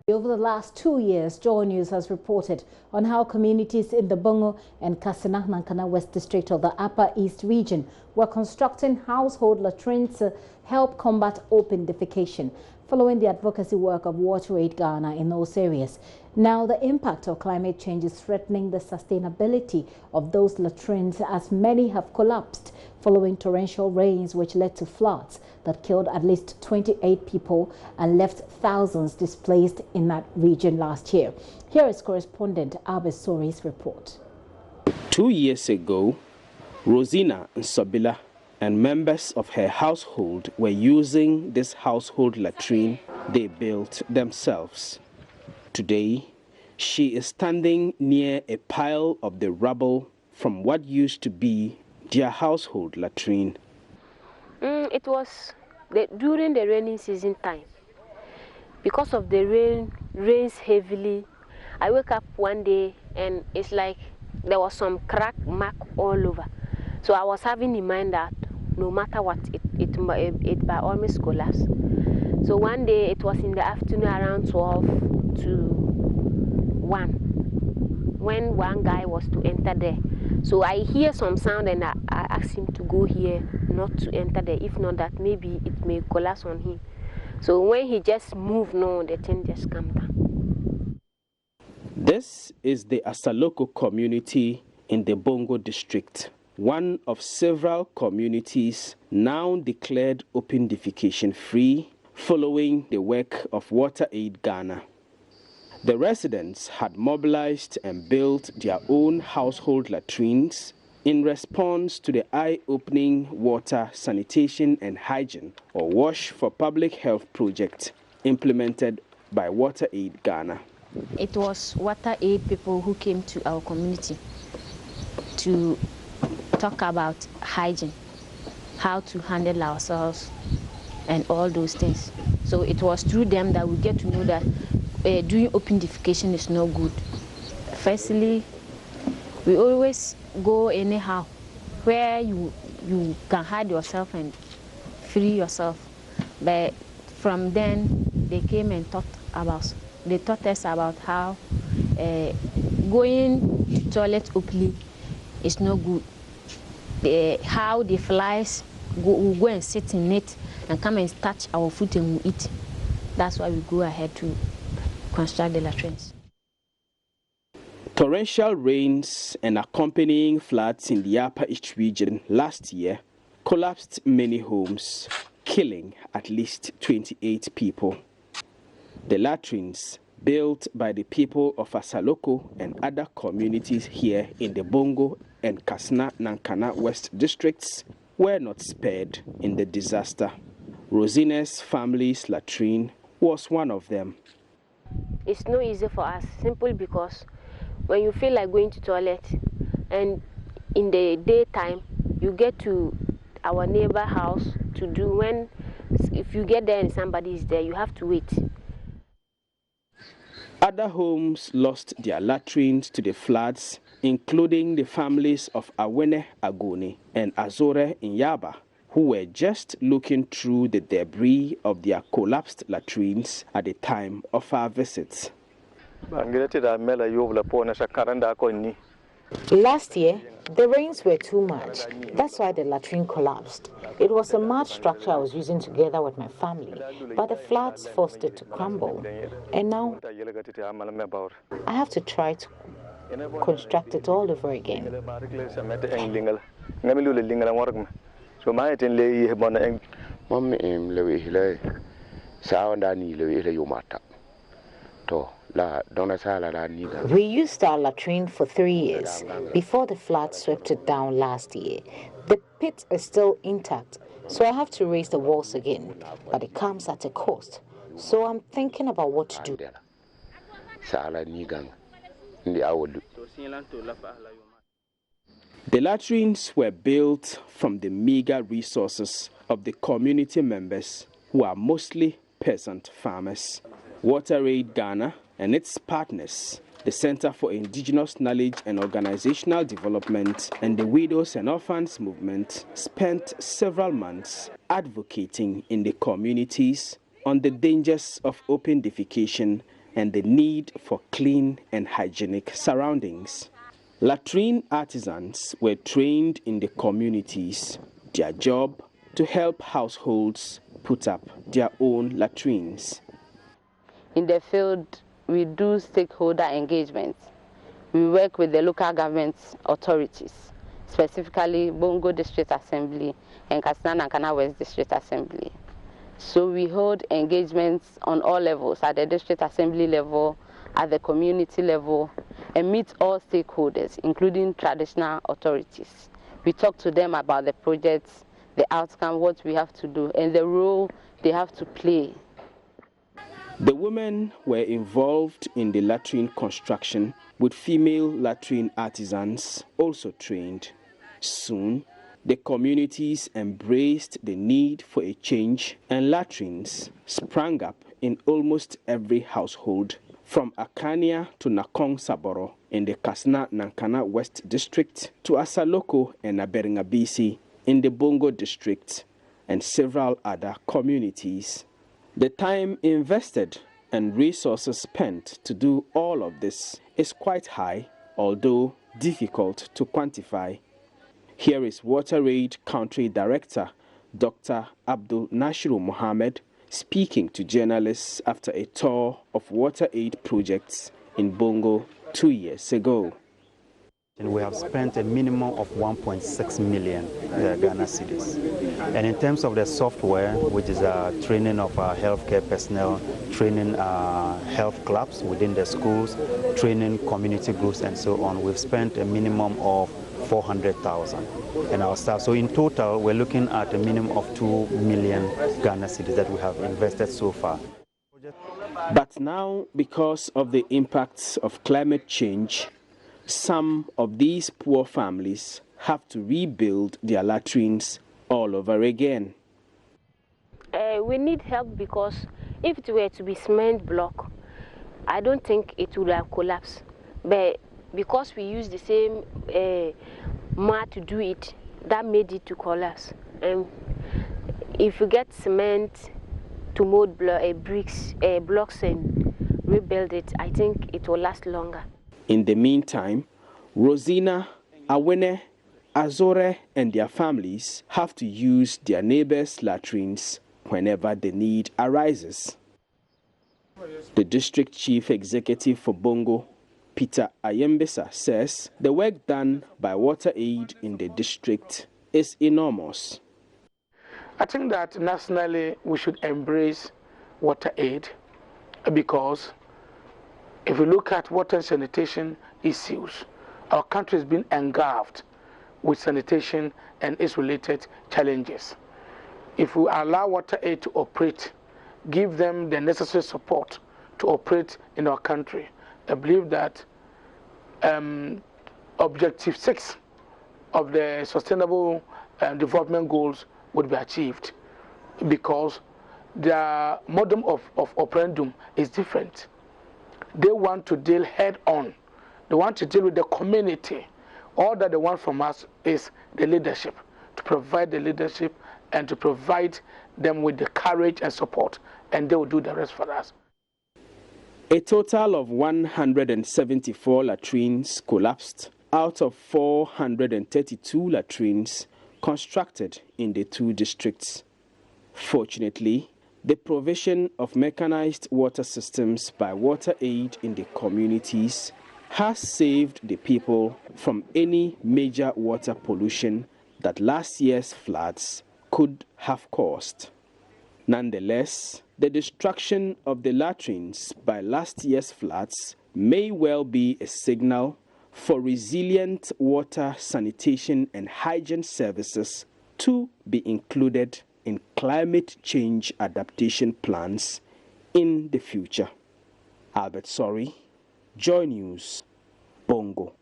Over the last 2 years, JoyNews has reported on how communities in the Bongo and Kasina-Nankana West District of the Upper East region were constructing household latrines to help combat open defecation, following the advocacy work of WaterAid Ghana in those areas. Now, the impact of climate change is threatening the sustainability of those latrines, as many have collapsed following torrential rains which led to floods that killed at least 28 people and left thousands displaced in that region last year. Here is correspondent Albert Sori's report. 2 years ago, Rosina Nsobila and members of her household were using this household latrine they built themselves. Today, she is standing near a pile of the rubble from what used to be their household latrine. It was during the rainy season time. Because of the rains heavily, I woke up one day and it's like there was some crack mark all over. So I was having in mind that no matter what, it by almost collapsed. So one day it was in the afternoon around 12 to 1 when one guy was to enter there. So I hear some sound and I asked him to go here, not to enter there. If not that, maybe it may collapse on him. So when he just moved, no, the thing just came down. This is the Asaloko community in the Bongo district, one of several communities now declared open defecation free following the work of WaterAid Ghana. The residents had mobilized and built their own household latrines in response to the eye-opening water, sanitation and hygiene, or WASH for Public Health project implemented by WaterAid Ghana. It was WaterAid people who came to our community to talk about hygiene, how to handle ourselves and all those things. So it was through them that we get to know that doing open defecation is no good. Firstly, we always go anyhow where you can hide yourself and free yourself. But from then they came and taught us about how going to toilet openly is no good. How the flies will go and sit in it and come and touch our food and we eat. That's why we go ahead to construct the latrines. Torrential rains and accompanying floods in the Upper East region last year collapsed many homes, killing at least 28 people. The latrines, built by the people of Asaloko and other communities here in the Bongo and Kasina-Nankana West districts, were not spared in the disaster. Rosina's family's latrine was one of them. It's not easy for us, simply because when you feel like going to toilet and in the daytime you get to our neighbor house to do, if you get there and somebody is there, you have to wait. Other homes lost their latrines to the floods, including the families of Awene Agoni and Azore Inyaba, who were just looking through the debris of their collapsed latrines at the time of our visits. Last year, the rains were too much. That's why the latrine collapsed. It was a mud structure I was using together with my family, but the floods forced it to crumble. And now, I have to try to construct it all over again. We used our latrine for 3 years before the flood swept it down last year. The pit is still intact, so I have to raise the walls again, but it comes at a cost. So I'm thinking about what to do. The latrines were built from the meager resources of the community members, who are mostly peasant farmers. WaterAid Ghana and its partners, the Center for Indigenous Knowledge and Organizational Development and the Widows and Orphans Movement, spent several months advocating in the communities on the dangers of open defecation and the need for clean and hygienic surroundings. Latrine artisans were trained in the communities. Their job to help households put up their own latrines. In the field, we do stakeholder engagement. We work with the local government authorities, specifically Bongo District Assembly and Kasina-Nankana West District Assembly. So we hold engagements on all levels, at the district assembly level, at the community level, and meet all stakeholders, including traditional authorities. We talk to them about the projects, the outcome, what we have to do, and the role they have to play. The women were involved in the latrine construction, with female latrine artisans also trained. Soon, the communities embraced the need for a change, and latrines sprang up in almost every household, from Akania to Nakong Saboro in the Kasina-Nankana West District to Asaloko and Aberingabisi in the Bongo District, and several other communities. The time invested and resources spent to do all of this is quite high, although difficult to quantify. Here is WaterAid Country Director, Dr. Abdul Nashiru Mohammed, speaking to journalists after a tour of WaterAid projects in Bongo 2 years ago. And we have spent a minimum of 1.6 million Ghana cedis. And in terms of the software, which is training of healthcare personnel, training health clubs within the schools, training community groups and so on, we've spent a minimum of 400,000 in our staff. So in total, we're looking at a minimum of 2 million Ghana cedis that we have invested so far. But now, because of the impacts of climate change, some of these poor families have to rebuild their latrines all over again. We need help because if it were to be cement block, I don't think it would have collapsed. But because we use the same mud to do it, that made it to collapse. And if you get cement to mold blocks and rebuild it, I think it will last longer. In the meantime, Rosina, Awene, Azore and their families have to use their neighbors' latrines whenever the need arises. The district chief executive for Bongo, Peter Ayembesa, says the work done by WaterAid in the district is enormous. I think that nationally we should embrace WaterAid because if we look at water and sanitation issues, our country has been engulfed with sanitation and its related challenges. If we allow WaterAid to operate, give them the necessary support to operate in our country, I believe that Objective 6 of the Sustainable Development Goals would be achieved because their model of operandum is different. They want to deal head on. They want to deal with the community. All that they want from us is the leadership, to provide the leadership and to provide them with the courage and support, and they will do the rest for us. A total of 174 latrines collapsed out of 432 latrines constructed in the two districts. Fortunately, the provision of mechanized water systems by WaterAid in the communities has saved the people from any major water pollution that last year's floods could have caused. Nonetheless, the destruction of the latrines by last year's floods may well be a signal for resilient water, sanitation and hygiene services to be included in climate change adaptation plans in the future. Albert Sorry, JoyNews, Bongo.